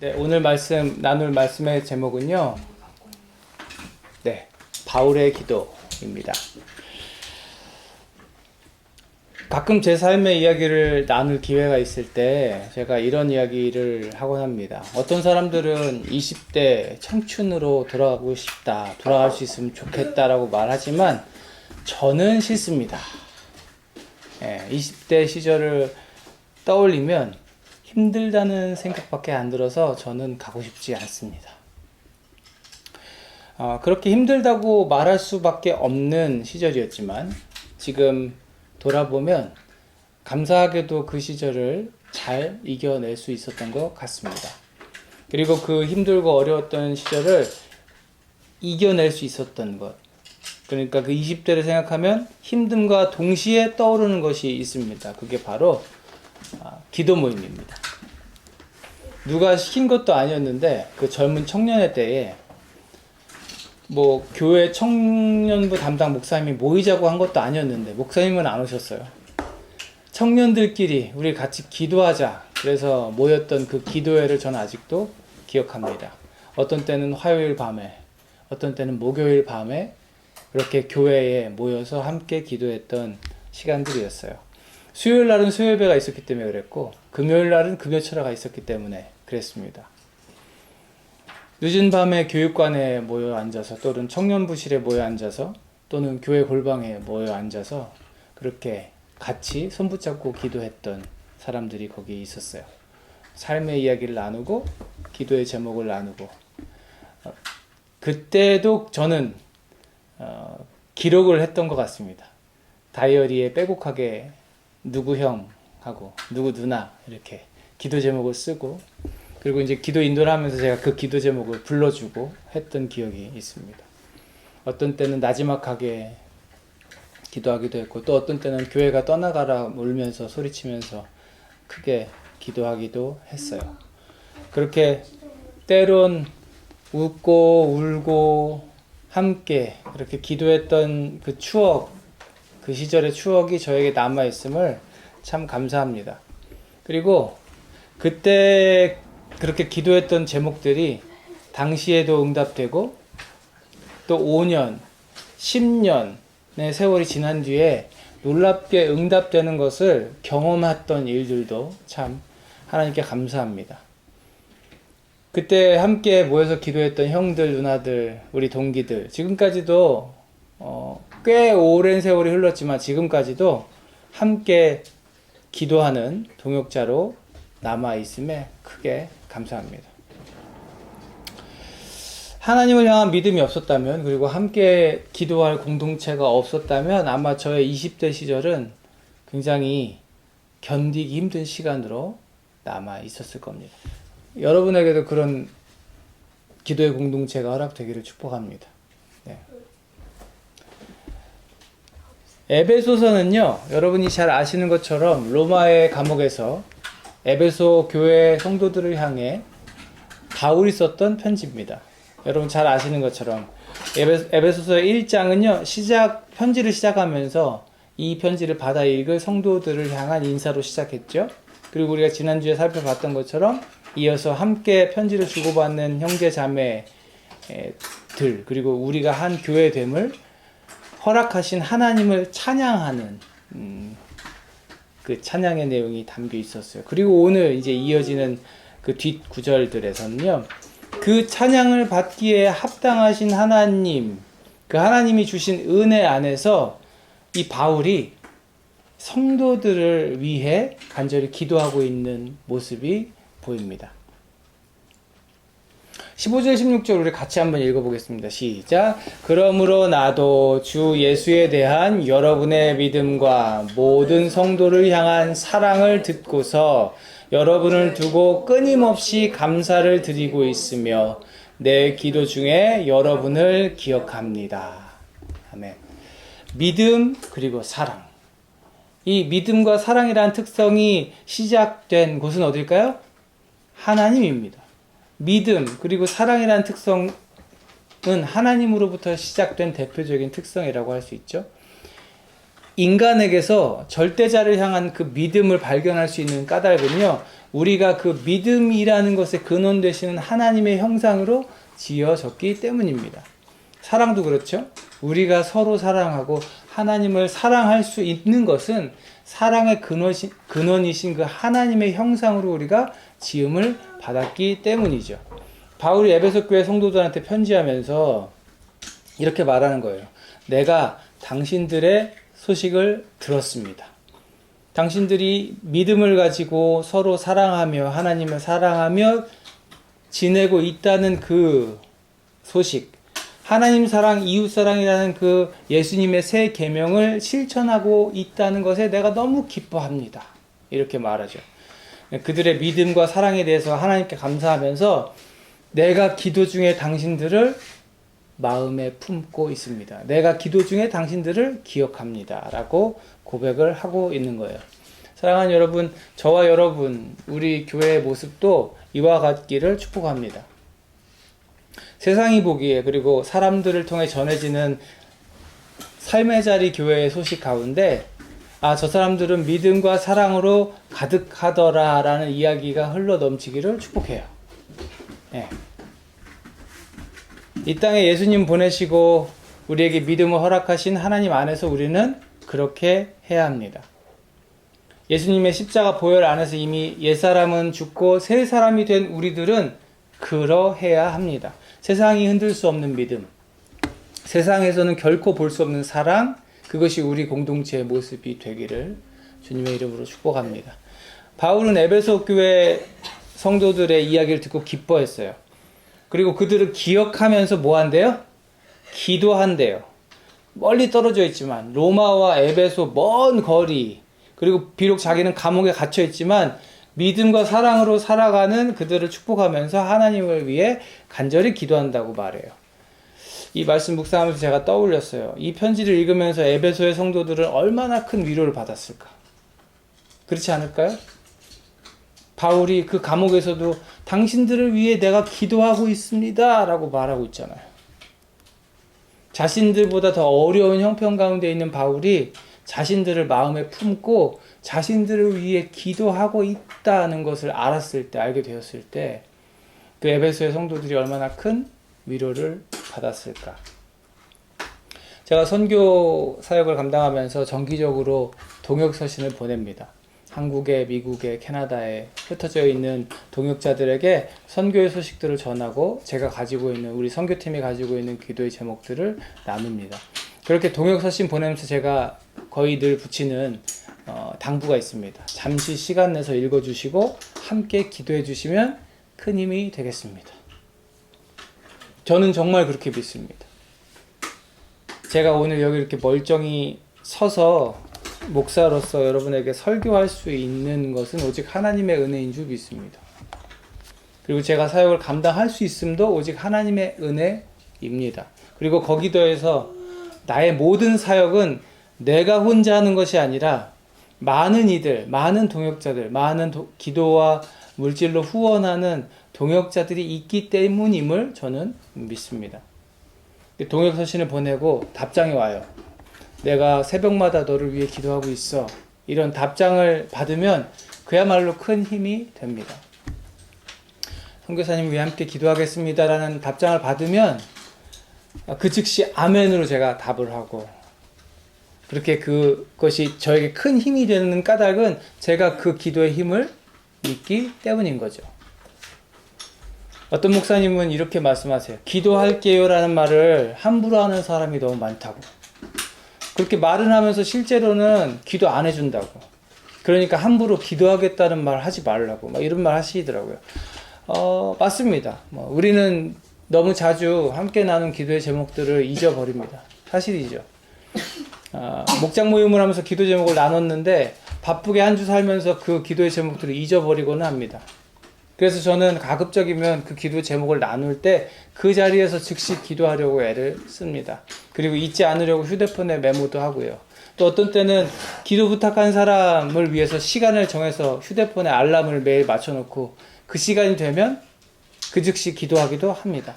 네, 오늘 나눌 말씀의 제목은요, 바울의 기도입니다. 가끔 제 삶의 이야기를 나눌 기회가 있을 때 제가 이런 이야기를 하곤 합니다. 어떤 사람들은 20대 청춘으로 돌아가고 싶다, 돌아갈 수 있으면 좋겠다라고 말하지만 저는 싫습니다. 20대 시절을 떠올리면 힘들다는 생각밖에 안 들어서 저는 가고 싶지 않습니다. 그렇게 힘들다고 말할 수밖에 없는 시절이었지만 지금 돌아보면 감사하게도 그 시절을 잘 이겨낼 수 있었던 것 같습니다. 그리고 그 힘들고 어려웠던 시절을 이겨낼 수 있었던 것, 그러니까 그 20대를 생각하면 힘듦과 동시에 떠오르는 것이 있습니다. 그게 바로 기도 모임입니다. 누가 시킨 것도 아니었는데 그 젊은 청년의 때에 교회 청년부 담당 목사님이 모이자고 한 것도 아니었는데 목사님은 안 오셨어요. 청년들끼리 우리 같이 기도하자 그래서 모였던 그 기도회를 저는 아직도 기억합니다. 어떤 때는 화요일 밤에, 어떤 때는 목요일 밤에 그렇게 교회에 모여서 함께 기도했던 시간들이었어요. 수요일 날은 수요예배가 있었기 때문에 그랬고 금요일 날은 금요철야가 있었기 때문에 그랬습니다. 늦은 밤에 교육관에 모여 앉아서 또는 청년부실에 모여 앉아서 또는 교회 골방에 모여 앉아서 그렇게 같이 손붙잡고 기도했던 사람들이 거기 있었어요. 삶의 이야기를 나누고 기도의 제목을 나누고 그때도 저는 기록을 했던 것 같습니다. 다이어리에 빼곡하게 누구 형하고 누구 누나 이렇게 기도 제목을 쓰고 그리고 이제 기도 인도를 하면서 제가 그 기도 제목을 불러주고 했던 기억이 있습니다. 어떤 때는 나지막하게 기도하기도 했고 또 어떤 때는 교회가 떠나가라 울면서 소리치면서 크게 기도하기도 했어요. 그렇게 때론 웃고 울고 함께 그렇게 기도했던 그 추억, 그 시절의 추억이 저에게 남아있음을 참 감사합니다. 그리고 그때 그렇게 기도했던 제목들이 당시에도 응답되고 또 5년, 10년의 세월이 지난 뒤에 놀랍게 응답되는 것을 경험했던 일들도 참 하나님께 감사합니다. 그때 함께 모여서 기도했던 형들, 누나들, 우리 동기들 지금까지도 꽤 오랜 세월이 흘렀지만 지금까지도 함께 기도하는 동역자로 남아있음에 크게 감사합니다. 하나님을 향한 믿음이 없었다면 그리고 함께 기도할 공동체가 없었다면 아마 저의 20대 시절은 굉장히 견디기 힘든 시간으로 남아있었을 겁니다. 여러분에게도 그런 기도의 공동체가 허락되기를 축복합니다. 에베소서는요, 여러분이 잘 아시는 것처럼 로마의 감옥에서 에베소 교회 성도들을 향해 바울이 썼던 편지입니다. 여러분 잘 아시는 것처럼 에베소서 1장은요, 편지를 시작하면서 이 편지를 받아 읽을 성도들을 향한 인사로 시작했죠. 그리고 우리가 지난주에 살펴봤던 것처럼 이어서 함께 편지를 주고받는 형제 자매들 그리고 우리가 한 교회됨을 허락하신 하나님을 찬양하는 그 찬양의 내용이 담겨 있었어요. 그리고 오늘 이제 이어지는 그 뒷 구절들에서는요, 그 찬양을 받기에 합당하신 하나님, 그 하나님이 주신 은혜 안에서 이 바울이 성도들을 위해 간절히 기도하고 있는 모습이 보입니다. 15절 16절 우리 같이 한번 읽어보겠습니다. 시작. 그러므로 나도 주 예수에 대한 여러분의 믿음과 모든 성도를 향한 사랑을 듣고서 여러분을 두고 끊임없이 감사를 드리고 있으며 내 기도 중에 여러분을 기억합니다. 아멘. 믿음 그리고 사랑. 이 믿음과 사랑이라는 특성이 시작된 곳은 어딜까요? 하나님입니다. 믿음 그리고 사랑이라는 특성은 하나님으로부터 시작된 대표적인 특성이라고 할 수 있죠. 인간에게서 절대자를 향한 그 믿음을 발견할 수 있는 까닭은요, 우리가 그 믿음이라는 것의 근원 되시는 하나님의 형상으로 지어졌기 때문입니다. 사랑도 그렇죠. 우리가 서로 사랑하고 하나님을 사랑할 수 있는 것은 사랑의 근원이신 그 하나님의 형상으로 우리가 지음을 받았기 때문이죠. 바울이 에베소 교회 성도들한테 편지하면서 이렇게 말하는 거예요. 내가 당신들의 소식을 들었습니다. 당신들이 믿음을 가지고 서로 사랑하며 하나님을 사랑하며 지내고 있다는 그 소식, 하나님 사랑, 이웃 사랑이라는 그 예수님의 새 계명을 실천하고 있다는 것에 내가 너무 기뻐합니다. 이렇게 말하죠. 그들의 믿음과 사랑에 대해서 하나님께 감사하면서 내가 기도 중에 당신들을 마음에 품고 있습니다. 내가 기도 중에 당신들을 기억합니다. 라고 고백을 하고 있는 거예요. 사랑하는 여러분, 저와 여러분, 우리 교회의 모습도 이와 같기를 축복합니다. 세상이 보기에 그리고 사람들을 통해 전해지는 삶의 자리 교회의 소식 가운데 저 사람들은 믿음과 사랑으로 가득하더라 라는 이야기가 흘러 넘치기를 축복해요. 네. 이 땅에 예수님 보내시고 우리에게 믿음을 허락하신 하나님 안에서 우리는 그렇게 해야 합니다. 예수님의 십자가 보혈 안에서 이미 옛사람은 죽고 새 사람이 된 우리들은 그러해야 합니다. 세상이 흔들 수 없는 믿음, 세상에서는 결코 볼 수 없는 사랑, 그것이 우리 공동체의 모습이 되기를 주님의 이름으로 축복합니다. 바울은 에베소 교회 성도들의 이야기를 듣고 기뻐했어요. 그리고 그들을 기억하면서 뭐 한대요? 기도한대요. 멀리 떨어져 있지만 로마와 에베소 먼 거리, 그리고 비록 자기는 감옥에 갇혀 있지만 믿음과 사랑으로 살아가는 그들을 축복하면서 하나님을 위해 간절히 기도한다고 말해요. 이 말씀 묵상하면서 제가 떠올렸어요. 이 편지를 읽으면서 에베소의 성도들은 얼마나 큰 위로를 받았을까? 그렇지 않을까요? 바울이 그 감옥에서도 당신들을 위해 내가 기도하고 있습니다 라고 말하고 있잖아요. 자신들보다 더 어려운 형편 가운데 있는 바울이 자신들을 마음에 품고 자신들을 위해 기도하고 있다는 것을 알았을 때, 알게 되었을 때 그 에베소의 성도들이 얼마나 큰 위로를 받았을까. 제가 선교 사역을 감당하면서 정기적으로 동역서신을 보냅니다. 한국에, 미국에, 캐나다에 흩어져 있는 동역자들에게 선교의 소식들을 전하고 제가 가지고 있는, 우리 선교팀이 가지고 있는 기도의 제목들을 나눕니다. 그렇게 동역서신 보내면서 제가 거의 늘 붙이는 당부가 있습니다. 잠시 시간 내서 읽어주시고 함께 기도해 주시면 큰 힘이 되겠습니다. 저는 정말 그렇게 믿습니다. 제가 오늘 여기 이렇게 멀쩡히 서서 목사로서 여러분에게 설교할 수 있는 것은 오직 하나님의 은혜인 줄 믿습니다. 그리고 제가 사역을 감당할 수 있음도 오직 하나님의 은혜입니다. 그리고 거기 더해서 나의 모든 사역은 내가 혼자 하는 것이 아니라 많은 이들, 많은 동역자들, 많은 기도와 물질로 후원하는 동역자들이 있기 때문임을 저는 믿습니다. 동역서신을 보내고 답장이 와요. 내가 새벽마다 너를 위해 기도하고 있어. 이런 답장을 받으면 그야말로 큰 힘이 됩니다. 선교사님 위해 함께 기도하겠습니다 라는 답장을 받으면 그 즉시 아멘으로 제가 답을 하고, 그렇게 그것이 저에게 큰 힘이 되는 까닭은 제가 그 기도의 힘을 믿기 때문인 거죠. 어떤 목사님은 이렇게 말씀하세요. 기도할게요 라는 말을 함부로 하는 사람이 너무 많다고. 그렇게 말은 하면서 실제로는 기도 안 해준다고. 그러니까 함부로 기도하겠다는 말 하지 말라고 막 이런 말 하시더라고요. 맞습니다. 우리는 너무 자주 함께 나눈 기도의 제목들을 잊어버립니다. 사실이죠. 목장 모임을 하면서 기도 제목을 나눴는데 바쁘게 한 주 살면서 그 기도의 제목들을 잊어버리곤 합니다. 그래서 저는 가급적이면 그 기도 제목을 나눌 때 그 자리에서 즉시 기도하려고 애를 씁니다. 그리고 잊지 않으려고 휴대폰에 메모도 하고요. 또 어떤 때는 기도 부탁한 사람을 위해서 시간을 정해서 휴대폰에 알람을 매일 맞춰놓고 그 시간이 되면 그 즉시 기도하기도 합니다.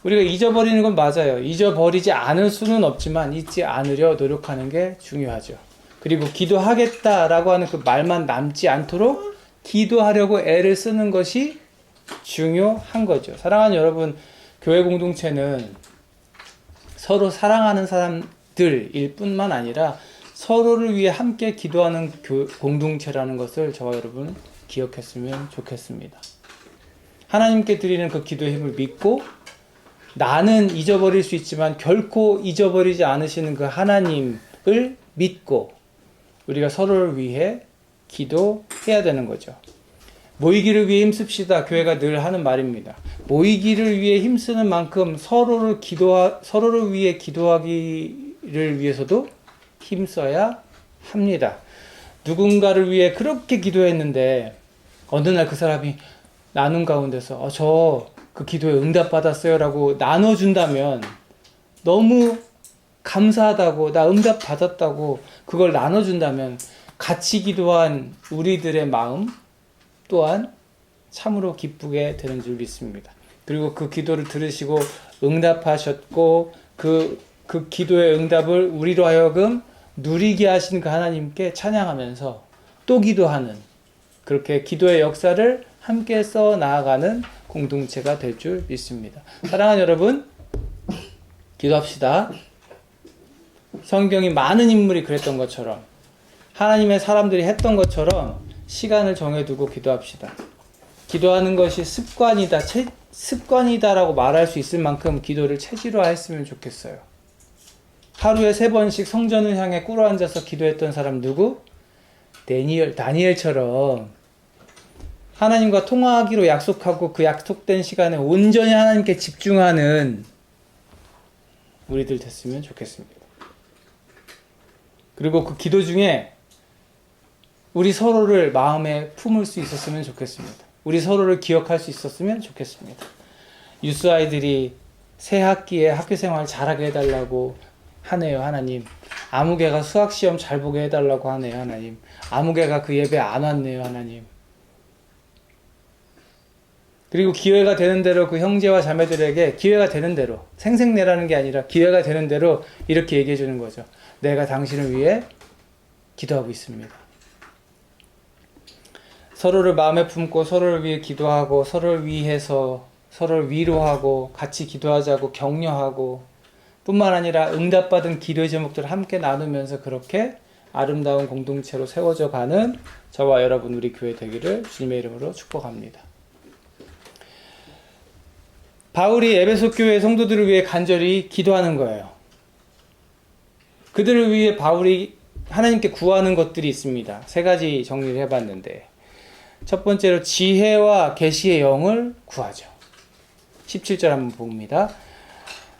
우리가 잊어버리는 건 맞아요. 잊어버리지 않을 수는 없지만 잊지 않으려 노력하는 게 중요하죠. 그리고 기도하겠다라고 하는 그 말만 남지 않도록 기도하려고 애를 쓰는 것이 중요한 거죠. 사랑하는 여러분, 교회 공동체는 서로 사랑하는 사람들일 뿐만 아니라 서로를 위해 함께 기도하는 공동체라는 것을 저와 여러분 기억했으면 좋겠습니다. 하나님께 드리는 그 기도의 힘을 믿고, 나는 잊어버릴 수 있지만 결코 잊어버리지 않으시는 그 하나님을 믿고 우리가 서로를 위해 기도해야 되는 거죠. 모이기를 위해 힘씁시다. 교회가 늘 하는 말입니다. 모이기를 위해 힘쓰는 만큼 서로를 위해 기도하기를 위해서도 힘써야 합니다. 누군가를 위해 그렇게 기도했는데 어느 날 그 사람이 나눔 가운데서 저 그 기도에 응답받았어요 라고 나눠준다면 너무 감사하다고, 나 응답받았다고 그걸 나눠준다면 같이 기도한 우리들의 마음 또한 참으로 기쁘게 되는 줄 믿습니다. 그리고 그 기도를 들으시고 응답하셨고 그 기도의 응답을 우리로 하여금 누리게 하신 그 하나님께 찬양하면서 또 기도하는, 그렇게 기도의 역사를 함께 써 나아가는 공동체가 될 줄 믿습니다. 사랑하는 여러분, 기도합시다. 성경이 많은 인물이 그랬던 것처럼, 하나님의 사람들이 했던 것처럼 시간을 정해두고 기도합시다. 기도하는 것이 습관이다라고 말할 수 있을 만큼 기도를 체질화했으면 좋겠어요. 하루에 3번씩 성전을 향해 꿇어앉아서 기도했던 사람 누구? 다니엘처럼 하나님과 통화하기로 약속하고 그 약속된 시간에 온전히 하나님께 집중하는 우리들 됐으면 좋겠습니다. 그리고 그 기도 중에 우리 서로를 마음에 품을 수 있었으면 좋겠습니다. 우리 서로를 기억할 수 있었으면 좋겠습니다. 유스 아이들이 새 학기에 학교 생활 잘하게 해달라고 하네요, 하나님. 아무개가 수학시험 잘 보게 해달라고 하네요, 하나님. 아무개가 그 예배 안 왔네요, 하나님. 그리고 기회가 되는 대로 그 형제와 자매들에게 기회가 되는 대로, 생색내라는 게 아니라 기회가 되는 대로 이렇게 얘기해 주는 거죠. 내가 당신을 위해 기도하고 있습니다. 서로를 마음에 품고 서로를 위해 기도하고 서로를 위해서 서로를 위로하고 같이 기도하자고 격려하고 뿐만 아니라 응답받은 기도의 제목들을 함께 나누면서 그렇게 아름다운 공동체로 세워져 가는 저와 여러분 우리 교회 되기를 주님의 이름으로 축복합니다. 바울이 에베소 교회 성도들을 위해 간절히 기도하는 거예요. 그들을 위해 바울이 하나님께 구하는 것들이 있습니다. 3가지 정리를 해봤는데, 첫 번째로 지혜와 계시의 영을 구하죠. 17절 한번 봅니다.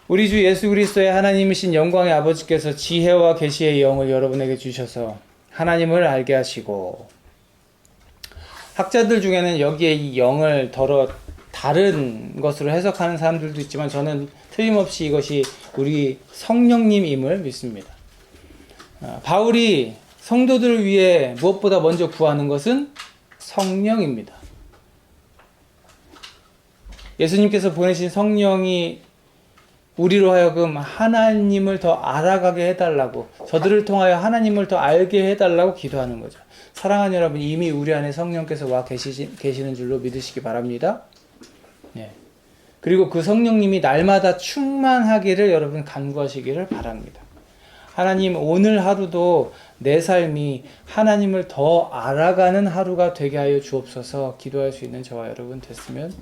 우리 주 예수 그리스도의 하나님이신 영광의 아버지께서 지혜와 계시의 영을 여러분에게 주셔서 하나님을 알게 하시고, 학자들 중에는 여기에 이 영을 다른 것으로 해석하는 사람들도 있지만 저는 틀림없이 이것이 우리 성령님임을 믿습니다. 바울이 성도들을 위해 무엇보다 먼저 구하는 것은 성령입니다. 예수님께서 보내신 성령이 우리로 하여금 하나님을 더 알아가게 해달라고, 저들을 통하여 하나님을 더 알게 해달라고 기도하는 거죠. 사랑하는 여러분, 이미 우리 안에 성령께서 와 계시는 줄로 믿으시기 바랍니다. 예. 그리고 그 성령님이 날마다 충만하기를 여러분 간구하시기를 바랍니다. 하나님, 오늘 하루도 내 삶이 하나님을 더 알아가는 하루가 되게 하여 주옵소서. 기도할 수 있는 저와 여러분 됐으면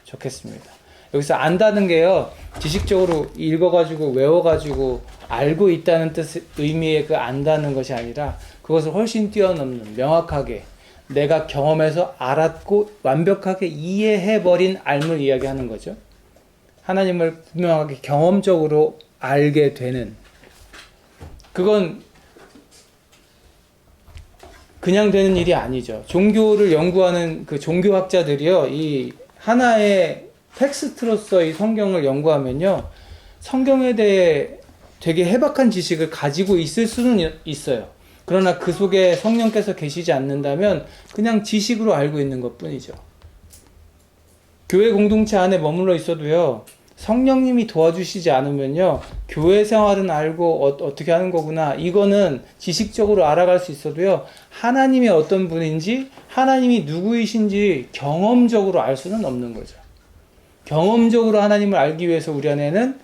좋겠습니다. 여기서 안다는 게요, 지식적으로 읽어가지고 외워가지고 알고 있다는 의미의 그 안다는 것이 아니라 그것을 훨씬 뛰어넘는, 명확하게 내가 경험해서 알았고 완벽하게 이해해버린 알을 이야기하는 거죠. 하나님을 분명하게 경험적으로 알게 되는, 그건 그냥 되는 일이 아니죠. 종교를 연구하는 그 종교학자들이요, 이 하나의 텍스트로서 이 성경을 연구하면요, 성경에 대해 되게 해박한 지식을 가지고 있을 수는 있어요. 그러나 그 속에 성령께서 계시지 않는다면 그냥 지식으로 알고 있는 것 뿐이죠. 교회 공동체 안에 머물러 있어도요, 성령님이 도와주시지 않으면요, 교회 생활은 알고 어떻게 하는 거구나, 이거는 지식적으로 알아갈 수 있어도요, 하나님이 어떤 분인지, 하나님이 누구이신지 경험적으로 알 수는 없는 거죠. 경험적으로 하나님을 알기 위해서 우리 안에는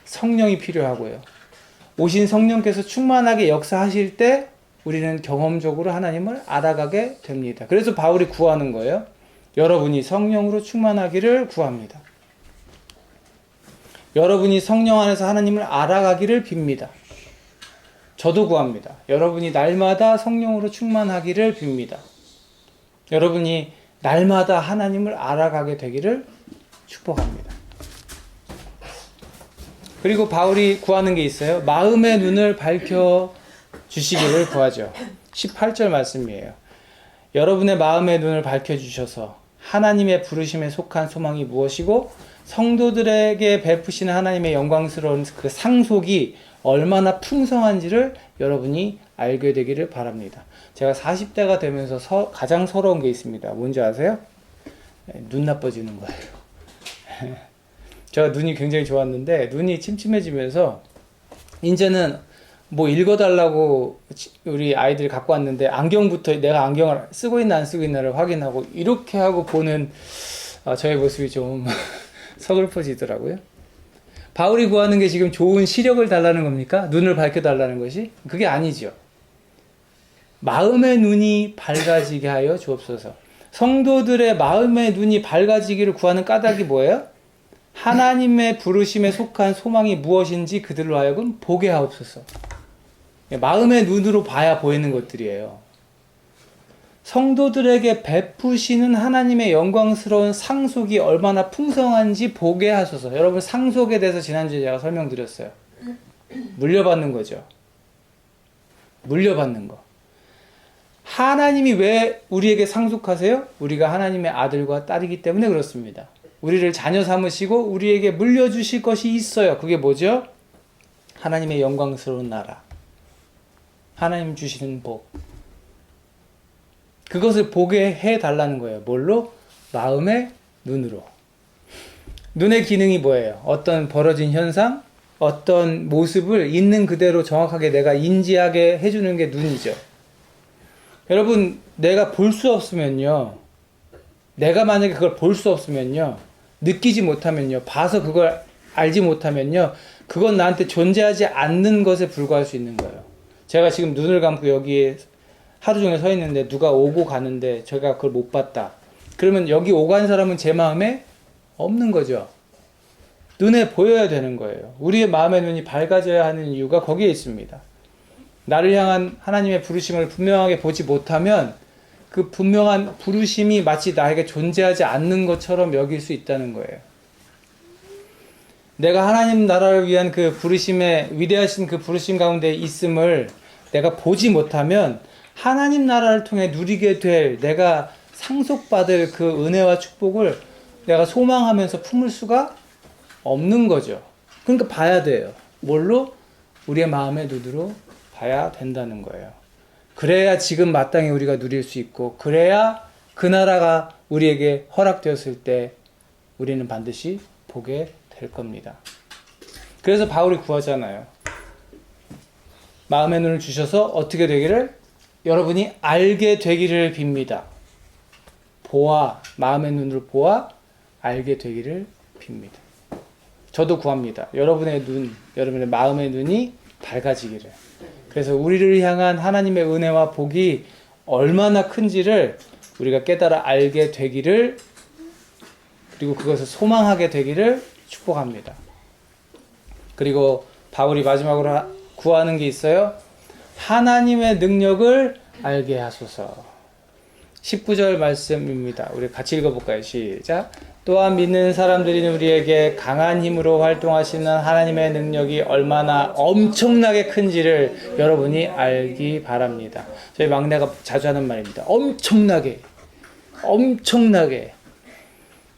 성령이 필요하고요, 오신 성령께서 충만하게 역사하실 때 우리는 경험적으로 하나님을 알아가게 됩니다. 그래서 바울이 구하는 거예요. 여러분이 성령으로 충만하기를 구합니다. 여러분이 성령 안에서 하나님을 알아가기를 빕니다. 저도 구합니다. 여러분이 날마다 성령으로 충만하기를 빕니다. 여러분이 날마다 하나님을 알아가게 되기를 축복합니다. 그리고 바울이 구하는 게 있어요. 마음의 눈을 밝혀 주시기를 구하죠. 18절 말씀이에요. 여러분의 마음의 눈을 밝혀 주셔서 하나님의 부르심에 속한 소망이 무엇이고 성도들에게 베푸시는 하나님의 영광스러운 그 상속이 얼마나 풍성한지를 여러분이 알게 되기를 바랍니다. 제가 40대가 되면서 가장 서러운 게 있습니다. 뭔지 아세요? 눈 나빠지는 거예요. 제가 눈이 굉장히 좋았는데 눈이 침침해지면서 이제는 뭐 읽어달라고 우리 아이들이 갖고 왔는데 안경부터 내가 안경을 쓰고 있나 안 쓰고 있나를 확인하고 이렇게 하고 보는 저의 모습이 좀 서글퍼지더라고요. 바울이 구하는 게 지금 좋은 시력을 달라는 겁니까? 눈을 밝혀달라는 것이? 그게 아니죠. 마음의 눈이 밝아지게 하여 주옵소서. 성도들의 마음의 눈이 밝아지기를 구하는 까닭이 뭐예요? 하나님의 부르심에 속한 소망이 무엇인지 그들로 하여금 보게 하옵소서. 마음의 눈으로 봐야 보이는 것들이에요. 성도들에게 베푸시는 하나님의 영광스러운 상속이 얼마나 풍성한지 보게 하소서. 여러분, 상속에 대해서 지난주에 제가 설명드렸어요. 물려받는 거죠. 물려받는 거. 하나님이 왜 우리에게 상속하세요? 우리가 하나님의 아들과 딸이기 때문에 그렇습니다. 우리를 자녀 삼으시고 우리에게 물려주실 것이 있어요. 그게 뭐죠? 하나님의 영광스러운 나라. 하나님 주시는 복. 그것을 보게 해달라는 거예요. 뭘로? 마음의 눈으로. 눈의 기능이 뭐예요? 어떤 벌어진 현상, 어떤 모습을 있는 그대로 정확하게 내가 인지하게 해주는 게 눈이죠. 여러분, 내가 볼 수 없으면요, 내가 만약에 그걸 볼 수 없으면요, 느끼지 못하면요, 봐서 그걸 알지 못하면요, 그건 나한테 존재하지 않는 것에 불과할 수 있는 거예요. 제가 지금 눈을 감고 여기에 하루 종일 서 있는데 누가 오고 가는데 제가 그걸 못 봤다. 그러면 여기 오고 간 사람은 제 마음에 없는 거죠. 눈에 보여야 되는 거예요. 우리의 마음의 눈이 밝아져야 하는 이유가 거기에 있습니다. 나를 향한 하나님의 부르심을 분명하게 보지 못하면 그 분명한 부르심이 마치 나에게 존재하지 않는 것처럼 여길 수 있다는 거예요. 내가 하나님 나라를 위한 그 부르심의 위대하신 그 부르심 가운데 있음을 내가 보지 못하면 하나님 나라를 통해 누리게 될, 내가 상속받을 그 은혜와 축복을 내가 소망하면서 품을 수가 없는 거죠. 그러니까 봐야 돼요. 뭘로? 우리의 마음의 눈으로 봐야 된다는 거예요. 그래야 지금 마땅히 우리가 누릴 수 있고, 그래야 그 나라가 우리에게 허락되었을 때 우리는 반드시 보게 될 겁니다. 그래서 바울이 구하잖아요. 마음의 눈을 주셔서 어떻게 되기를? 여러분이 알게 되기를 빕니다. 마음의 눈으로 보아 알게 되기를 빕니다. 저도 구합니다. 여러분의 눈, 여러분의 마음의 눈이 밝아지기를. 그래서 우리를 향한 하나님의 은혜와 복이 얼마나 큰지를 우리가 깨달아 알게 되기를, 그리고 그것을 소망하게 되기를 축복합니다. 그리고 바울이 마지막으로 구하는 게 있어요. 하나님의 능력을 알게 하소서. 19절 말씀입니다. 우리 같이 읽어볼까요? 시작. 또한 믿는 사람들이 우리에게 강한 힘으로 활동하시는 하나님의 능력이 얼마나 엄청나게 큰지를 여러분이 알기 바랍니다. 저희 막내가 자주 하는 말입니다. 엄청나게.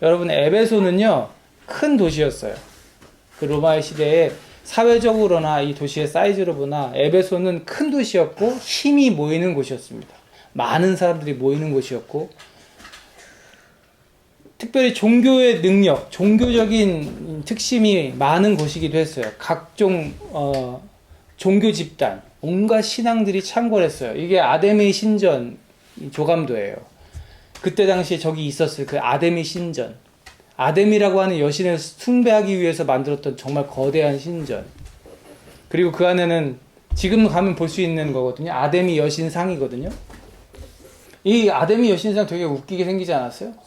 여러분, 에베소는요, 큰 도시였어요. 그 로마의 시대에 사회적으로나 이 도시의 사이즈로 보나 에베소는 큰 도시였고 힘이 모이는 곳이었습니다. 많은 사람들이 모이는 곳이었고 특별히 종교의 능력, 종교적인 특심이 많은 곳이기도 했어요. 각종 종교 집단, 온갖 신앙들이 창궐했어요. 이게 아데미 신전 조감도예요. 그때 당시에 저기 있었을 그 아데미 신전. 아데미라고 하는 여신을 숭배하기 위해서 만들었던 정말 거대한 신전. 그리고 그 안에는 지금 가면 볼 수 있는 거거든요. 아데미 여신상이거든요. 이 아데미 여신상 되게 웃기게 생기지 않았어요?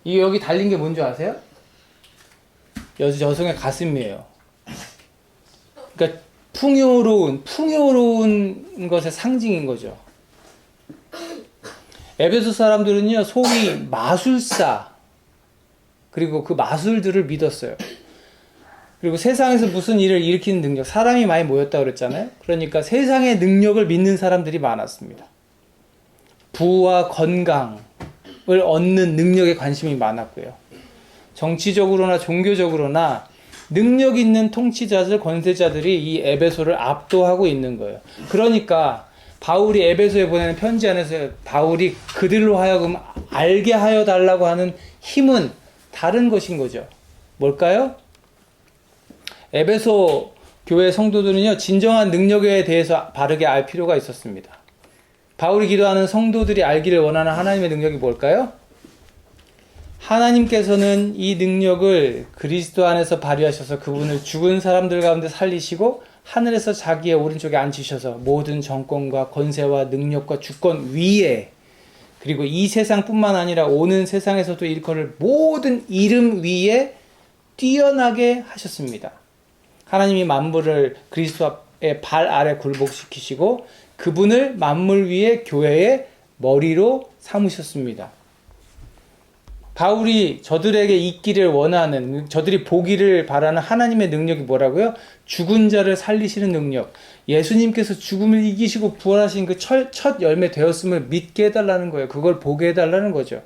이 여기 달린 게 뭔지 아세요? 여성의 가슴이에요. 그러니까 풍요로운 것의 상징인 거죠. 에베소 사람들은요, 소위 마술사, 그리고 그 마술들을 믿었어요. 그리고 세상에서 무슨 일을 일으키는 능력, 사람이 많이 모였다고 그랬잖아요. 그러니까 세상의 능력을 믿는 사람들이 많았습니다. 부와 건강을 얻는 능력에 관심이 많았고요. 정치적으로나 종교적으로나 능력 있는 통치자들, 권세자들이 이 에베소를 압도하고 있는 거예요. 그러니까 바울이 에베소에 보내는 편지 안에서 바울이 그들로 하여금 알게 하여 달라고 하는 힘은 다른 것인 거죠. 뭘까요? 에베소 교회 성도들은요, 진정한 능력에 대해서 바르게 알 필요가 있었습니다. 바울이 기도하는 성도들이 알기를 원하는 하나님의 능력이 뭘까요? 하나님께서는 이 능력을 그리스도 안에서 발휘하셔서 그분을 죽은 사람들 가운데 살리시고 하늘에서 자기의 오른쪽에 앉히셔서 모든 정권과 권세와 능력과 주권 위에, 그리고 이 세상뿐만 아니라 오는 세상에서도 일컬을 모든 이름 위에 뛰어나게 하셨습니다. 하나님이 만물을 그리스도의 발 아래 굴복시키시고 그분을 만물 위에 교회의 머리로 삼으셨습니다. 바울이 저들에게 있기를 원하는, 저들이 보기를 바라는 하나님의 능력이 뭐라고요? 죽은 자를 살리시는 능력. 예수님께서 죽음을 이기시고 부활하신 그 첫 열매 되었음을 믿게 해달라는 거예요. 그걸 보게 해달라는 거죠.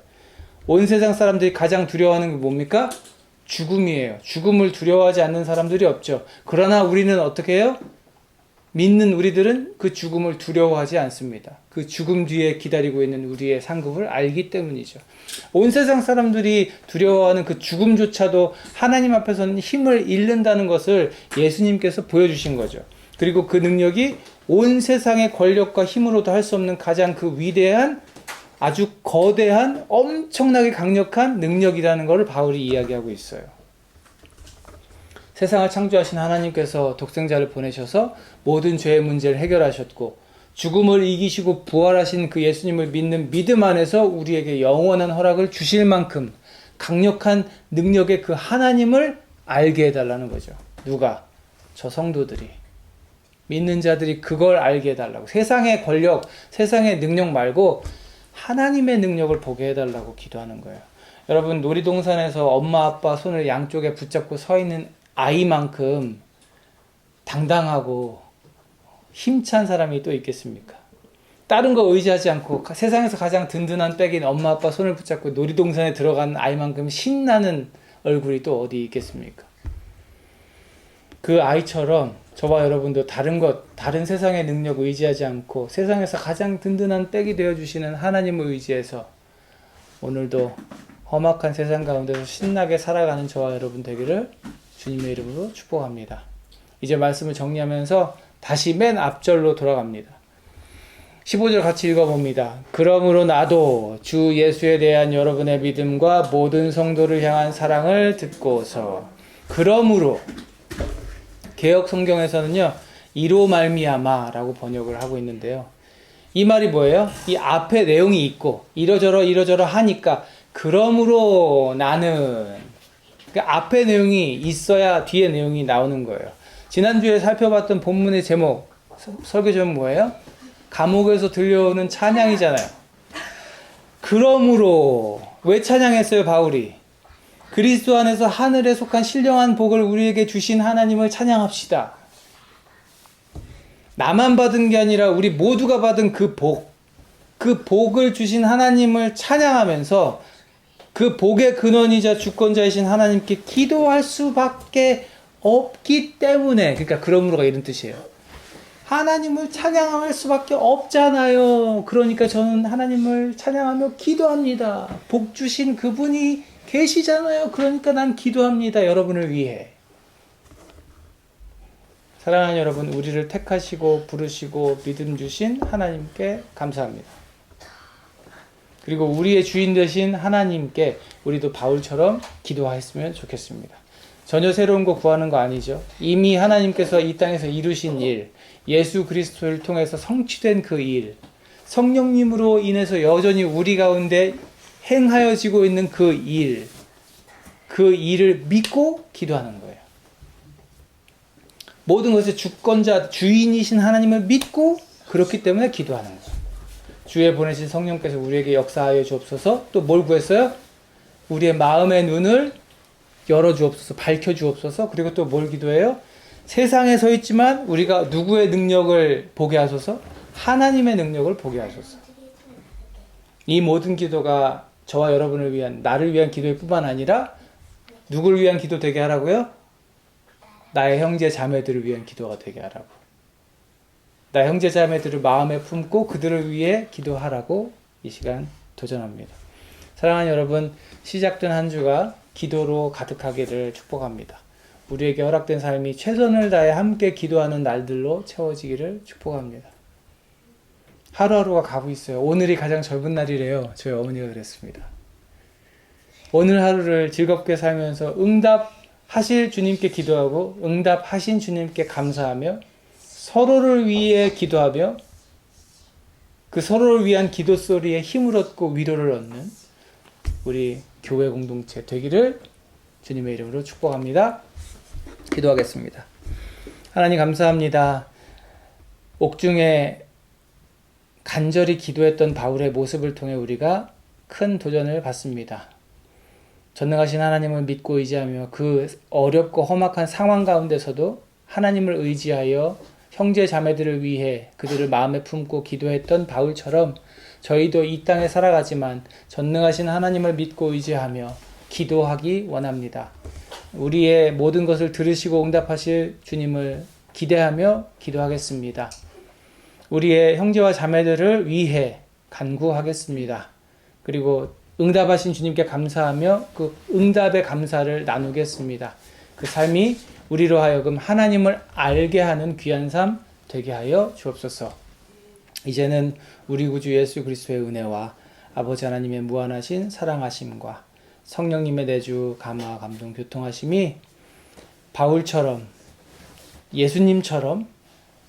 온 세상 사람들이 가장 두려워하는 게 뭡니까? 죽음이에요. 죽음을 두려워하지 않는 사람들이 없죠. 그러나 우리는 어떻게 해요? 믿는 우리들은 그 죽음을 두려워하지 않습니다. 그 죽음 뒤에 기다리고 있는 우리의 상급을 알기 때문이죠. 온 세상 사람들이 두려워하는 그 죽음조차도 하나님 앞에서는 힘을 잃는다는 것을 예수님께서 보여주신 거죠. 그리고 그 능력이 온 세상의 권력과 힘으로도 할 수 없는 가장 그 위대한, 아주 거대한, 엄청나게 강력한 능력이라는 것을 바울이 이야기하고 있어요. 세상을 창조하신 하나님께서 독생자를 보내셔서 모든 죄의 문제를 해결하셨고 죽음을 이기시고 부활하신 그 예수님을 믿는 믿음 안에서 우리에게 영원한 허락을 주실 만큼 강력한 능력의 그 하나님을 알게 해달라는 거죠. 누가? 저 성도들이. 믿는 자들이 그걸 알게 해달라고. 세상의 권력, 세상의 능력 말고 하나님의 능력을 보게 해달라고 기도하는 거예요. 여러분, 놀이동산에서 엄마 아빠 손을 양쪽에 붙잡고 서 있는 아이만큼 당당하고 힘찬 사람이 또 있겠습니까? 다른 거 의지하지 않고 세상에서 가장 든든한 백인 엄마 아빠 손을 붙잡고 놀이동산에 들어가는 아이만큼 신나는 얼굴이 또 어디 있겠습니까? 그 아이처럼 저와 여러분도 다른 세상의 능력 의지하지 않고 세상에서 가장 든든한 백이 되어주시는 하나님을 의지해서 오늘도 험악한 세상 가운데서 신나게 살아가는 저와 여러분 되기를 주님의 이름으로 축복합니다. 이제 말씀을 정리하면서 다시 맨 앞절로 돌아갑니다. 15절 같이 읽어봅니다. 그러므로 나도 주 예수에 대한 여러분의 믿음과 모든 성도를 향한 사랑을 듣고서, 그러므로 개역 성경에서는요, 이로 말미암아라고 번역을 하고 있는데요. 이 말이 뭐예요? 이 앞에 내용이 있고 이러저러 하니까 그러므로 나는, 그러니까 앞에 내용이 있어야 뒤에 내용이 나오는 거예요. 지난주에 살펴봤던 본문의 제목, 설교 제목 뭐예요? 감옥에서 들려오는 찬양이잖아요. 그러므로 왜 찬양했어요, 바울이? 그리스도 안에서 하늘에 속한 신령한 복을 우리에게 주신 하나님을 찬양합시다. 나만 받은 게 아니라 우리 모두가 받은 그 복을 주신 하나님을 찬양하면서 그 복의 근원이자 주권자이신 하나님께 기도할 수밖에 없기 때문에, 그러니까 그러므로가 이런 뜻이에요. 하나님을 찬양할 수밖에 없잖아요. 그러니까 저는 하나님을 찬양하며 기도합니다. 복 주신 그분이 계시잖아요. 그러니까 난 기도합니다. 여러분을 위해. 사랑하는 여러분, 우리를 택하시고 부르시고 믿음 주신 하나님께 감사합니다. 그리고 우리의 주인 되신 하나님께 우리도 바울처럼 기도했으면 좋겠습니다. 전혀 새로운 거 구하는 거 아니죠. 이미 하나님께서 이 땅에서 이루신 일, 예수 그리스도를 통해서 성취된 그 일, 성령님으로 인해서 여전히 우리 가운데 행하여지고 있는 그 일, 그 일을 믿고 기도하는 거예요. 모든 것의 주권자, 주인이신 하나님을 믿고 그렇기 때문에 기도하는 거예요. 주에 보내신 성령께서 우리에게 역사하여 주옵소서. 또 뭘 구했어요? 우리의 마음의 눈을 열어 주옵소서, 밝혀 주옵소서. 그리고 또 뭘 기도해요? 세상에 서 있지만 우리가 누구의 능력을 보게 하소서? 하나님의 능력을 보게 하소서. 이 모든 기도가 저와 여러분을 위한, 나를 위한 기도일 뿐만 아니라 누구를 위한 기도 되게 하라고요? 나의 형제 자매들을 위한 기도가 되게 하라고. 나의 형제 자매들을 마음에 품고 그들을 위해 기도하라고 이 시간 도전합니다. 사랑하는 여러분, 시작된 한 주가 기도로 가득하기를 축복합니다. 우리에게 허락된 삶이 최선을 다해 함께 기도하는 날들로 채워지기를 축복합니다. 하루하루가 가고 있어요. 오늘이 가장 젊은 날이래요. 저희 어머니가 그랬습니다. 오늘 하루를 즐겁게 살면서 응답하실 주님께 기도하고 응답하신 주님께 감사하며 서로를 위해 기도하며 그 서로를 위한 기도 소리에 힘을 얻고 위로를 얻는 우리 교회 공동체 되기를 주님의 이름으로 축복합니다. 기도하겠습니다. 하나님 감사합니다. 옥중에 간절히 기도했던 바울의 모습을 통해 우리가 큰 도전을 받습니다. 전능하신 하나님을 믿고 의지하며 그 어렵고 험악한 상황 가운데서도 하나님을 의지하여 형제 자매들을 위해 그들을 마음에 품고 기도했던 바울처럼 저희도 이 땅에 살아가지만 전능하신 하나님을 믿고 의지하며 기도하기 원합니다. 우리의 모든 것을 들으시고 응답하실 주님을 기대하며 기도하겠습니다. 우리의 형제와 자매들을 위해 간구하겠습니다. 그리고 응답하신 주님께 감사하며 그 응답의 감사를 나누겠습니다. 그 삶이 우리로 하여금 하나님을 알게 하는 귀한 삶 되게 하여 주옵소서. 이제는 우리 구주 예수 그리스도의 은혜와 아버지 하나님의 무한하신 사랑하심과 성령님의 내주 감화 감동 교통하심이 바울처럼 예수님처럼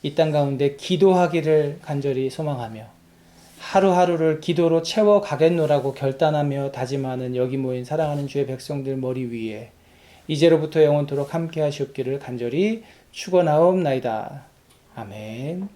이 땅 가운데 기도하기를 간절히 소망하며 하루하루를 기도로 채워가겠노라고 결단하며 다짐하는 여기 모인 사랑하는 주의 백성들 머리 위에 이제로부터 영원토록 함께 하시옵기를 간절히 축원하옵나이다. 아멘.